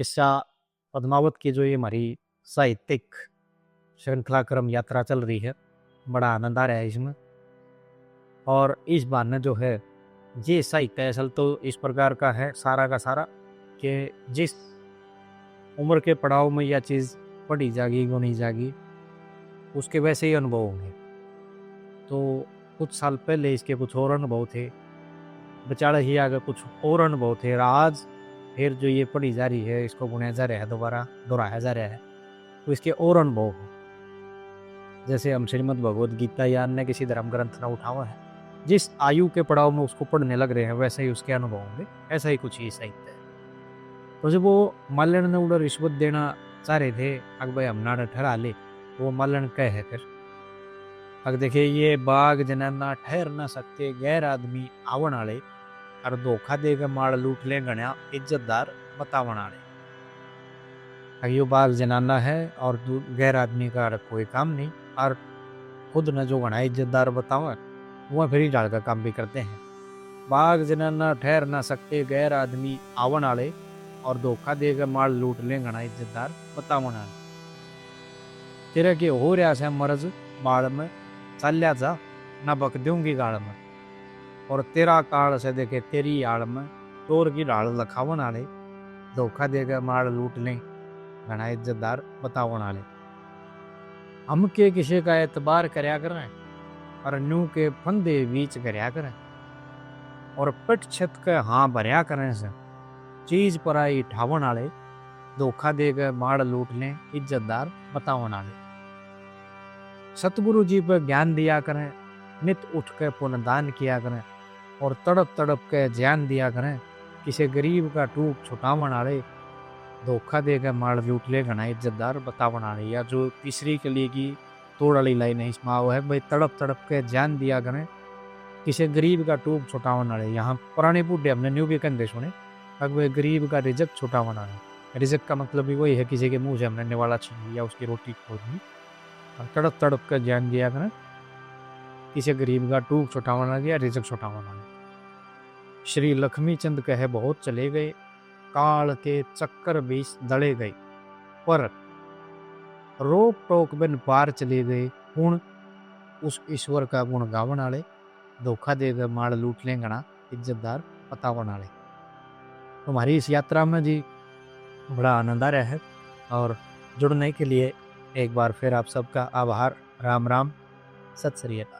किस्सा पद्मावत की जो ये हमारी साहित्यिक श्रृंखला क्रम यात्रा चल रही है, बड़ा आनंद आ रहा है इसमें। और इस बहाने जो है ये साहित्य असल तो इस प्रकार का है सारा का सारा कि जिस उम्र के पड़ाव में यह चीज़ पढ़ी जाएगी गुनी जाएगी उसके वैसे ही अनुभव होंगे। तो कुछ साल पहले इसके कुछ और अनुभव थे, बेचारे ही आगे कुछ और अनुभव थे, और आज फिर जो ये पढ़ी जा रही है इसको बुनाया जा रहा है, दोबारा दोहराया जा रहा है, तो इसके और अनुभव हो। जैसे हम श्रीमद् भगवद गीता या अन्य किसी धर्म ग्रंथ ना उठावा है, जिस आयु के पड़ाव में उसको पढ़ने लग रहे हैं वैसे ही उसके अनुभव होंगे, ऐसा ही कुछ ही साहित्य है। तो जब वो माल्यण ने उधर रिश्वत देना चाह रहे थे, अग भाई हम ना ठहरा ले, तो वो माल्यण कह है फिर अग देखिए ये बाग जनाना ठहर ना सकते गैर आदमी आवण आले, और धोखा देकर माड़ लूट ले गण्या इज्जतदार बतावण आले। अग यो बाग जनाना है और गैर आदमी का कोई काम नहीं, और खुद न जो घना इज्जतदार बतावे वह फिर ही डाल का काम भी करते हैं। बाग जनाना ठहर ना सकते गैर आदमी आवण आले, और धोखा देकर माड़ लूट ले घना इज्जतदार बतावण आले। तेरा के हो रहा से मरज बाड़ में चाल्या जा ना बक दूंगी गाड़ में, और तेरा काल से देखे तेरी आड़ में चोर की ढाल लखावन आले, धोखा देकर माड़ लूट ले घना इज्जतदार बतावन आले। हम के किसी का एतबार करया करें, और न्यू के फंदे बीच करया करें, और पट छत के हाँ भरया करें से चीज पर आई ठावन आले, धोखा देकर माड़ लूट ले इज्जतदार बतावन आले। सतगुरु जी पर ज्ञान दिया करें, नित उठ के पुण्यदान किया करें, और तड़प तड़प के ज्ञान दिया करें, किसी गरीब का टूक छुटावन आले, धोखा देकर माड़ लूट ले घना इज्जतदार बतावन आले। या जो तीसरी कली की तोड़ वाली लाइन है इसमें वो है भाई तड़प तड़प के ज्ञान दिया करें, किसी गरीब का टूक छुटावन आले। यहाँ पुराने बूढ़े हमने न्यू भी कंधे सुने, भाई गरीब का रिजक छुटावन आले। रिजक का मतलब भी वही है किसी के मुंह से हमने निवाला छीन लिया, उसकी रोटी खोदनी, तड़प तड़प कर ज्ञान दिया करें, किसी गरीब का टूक छुटावना दिया रिजक छुटावना। श्री लक्ष्मी चंद कहे बहुत चले गए, काल के चक्कर बीच दड़े गए, पर रोक टोक बिन पार चले गए, गुण उस ईश्वर का गुण गावन आले, धोखा देकर माड़ लूट ले गणा इज्जतदार बतावन आले। तो हमारी इस यात्रा में जी बड़ा आनंद आ रहा है, और जुड़ने के लिए एक बार फिर आप सबका आभार। राम राम, सत श्री अकाल।